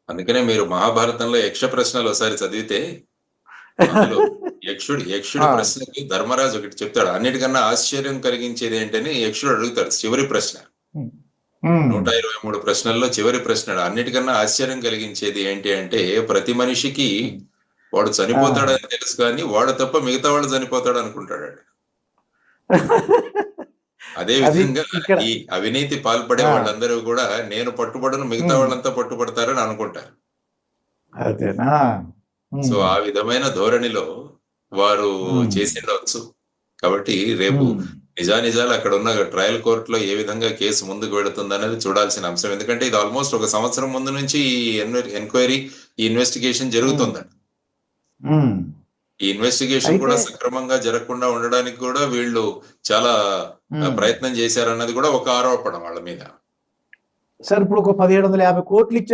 అందుకనే మీరు మహాభారతంలో యక్ష ప్రశ్నలు ఒకసారి చదివితే అందులో యక్షుడి ఆ, ప్రశ్నకి ధర్మరాజు ఒకటి చెప్తాడు. అన్నిటికన్నా ఆశ్చర్యం కలిగించేది ఏంటని యక్షుడు అడుగుతాడు చివరి ప్రశ్న. ఉమ్, ఉమ్, 123 ప్రశ్నల్లో చివరి ప్రశ్న అన్నిటికన్నా ఆశ్చర్యం కలిగించేది ఏంటి అంటే, ప్రతి మనిషికి ఉమ్. వాడు ఆ. చనిపోతాడని తెలుసు కానీ వాడు తప్ప మిగతా వాళ్ళు చనిపోతాడు అనుకుంటాడు. అదే అది విధంగా ఇక్కడ. ఈ అవినీతి పాల్పడే ఆ, వాళ్ళందరూ కూడా నేను పట్టుబడను, మిగతా ఉమ్, వాళ్ళంతా పట్టుబడతారని అనుకుంటారు. అదేనా. సో ఉమ్, ఆ విధమైన ధోరణిలో వారు ఉమ్, చేసిండవచ్చు. కాబట్టి రేపు ఉమ్, నిజానిజాలు అక్కడ ఉన్న ట్రయల్ కోర్టులో ఏ విధంగా కేసు ముందుకు వెళుతుంది అనేది చూడాల్సిన అంశం. ఎందుకంటే ఇది ఆల్మోస్ట్ 1 సంవత్సరం ముందు నుంచి ఈ ఎంక్వైరీ, ఈ ఇన్వెస్టిగేషన్ ఉమ్, జరుగుతుందండి. ఉమ్. ఈ ఇన్వెస్టిగేషన్ అయితే కూడా సక్రమంగా జరగకుండా ఉండడానికి కూడా వీళ్ళు చాలా ఉమ్, ప్రయత్నం చేశారన్నది కూడా ఒక ఆరోపణ వాళ్ళ మీద. సార్ ఇప్పుడు ఒక 1750 కోట్లు